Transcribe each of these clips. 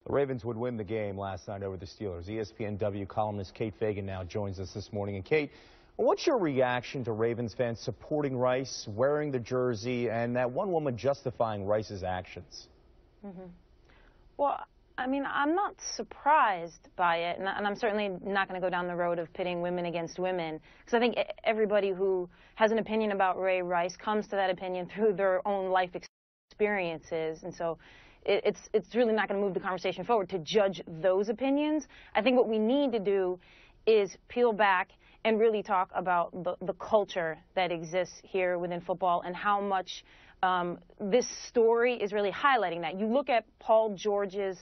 The Ravens would win the game last night over the Steelers. ESPN columnist Kate Fagan now joins us this morning. And Kate, what's your reaction to Ravens fans supporting Rice, wearing the jersey, and that one woman justifying Rice's actions? Well, I mean, I'm not surprised by it, and I'm certainly not going to go down the road of pitting women against women, because I think everybody who has an opinion about Ray Rice comes to that opinion through their own life experiences, and so it's really not going to move the conversation forward to judge those opinions. I think what we need to do is peel back and really talk about the culture that exists here within football and how much this story is really highlighting that. You look at Paul George's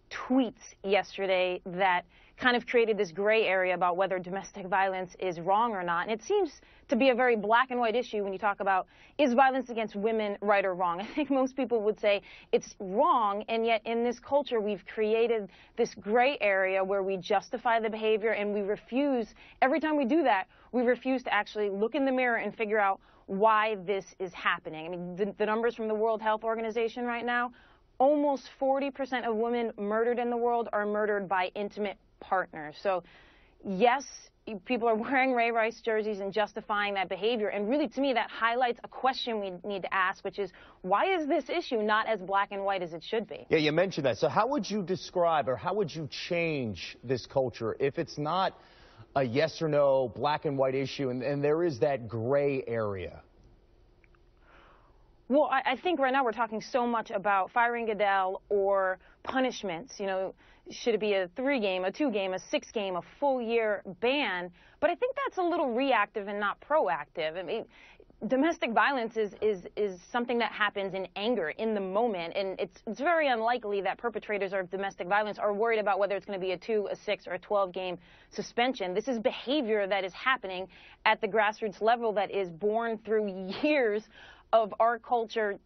tweets yesterday that kind of created this gray area about whether domestic violence is wrong or not. And it seems to be a very black and white issue when you talk about, is violence against women right or wrong? I think most people would say it's wrong, and yet in this culture we've created this gray area where we justify the behavior, and we refuse, every time we do that, we refuse to actually look in the mirror and figure out why this is happening. I mean, the numbers from the World Health Organization right now, almost 40% of women murdered in the world are murdered by intimate partners. So, yes, people are wearing Ray Rice jerseys and justifying that behavior. And really, to me, that highlights a question we need to ask, which is, why is this issue not as black and white as it should be? Yeah, you mentioned that. So how would you describe, or how would you change this culture if it's not a yes or no black and white issue and there is that gray area? Well, I think right now we're talking so much about firing Goodell or punishments. You know, should it be a 3-game, a 2-game, a 6-game, a full-year ban? But I think that's a little reactive and not proactive. I mean, domestic violence is something that happens in anger, in the moment, and it's very unlikely that perpetrators of domestic violence are worried about whether it's going to be a 2, a 6, or a 12-game suspension. This is behavior that is happening at the grassroots level that is born through years of our culture,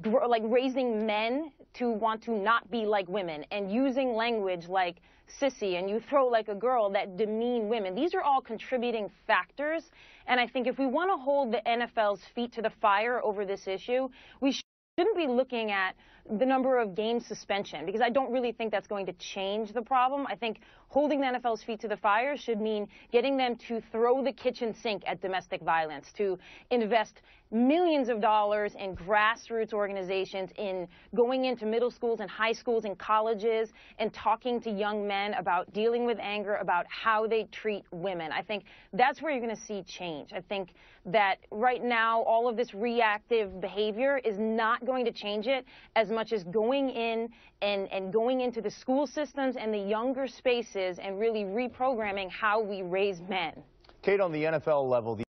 like raising men to want to not be like women and using language like sissy and you throw like a girl that demean women. These are all contributing factors, and I think if we want to hold the NFL's feet to the fire over this issue, we shouldn't be looking at the number of game suspension, because I don't really think that's going to change the problem. I think holding the NFL's feet to the fire should mean getting them to throw the kitchen sink at domestic violence, to invest millions of dollars in grassroots organizations, in going into middle schools and high schools and colleges and talking to young men about dealing with anger, about how they treat women. I think that's where you're going to see change. I think that right now all of this reactive behavior is not going to change it as much as going in and going into the school systems and the younger spaces and really reprogramming how we raise men. Kate, on the NFL level,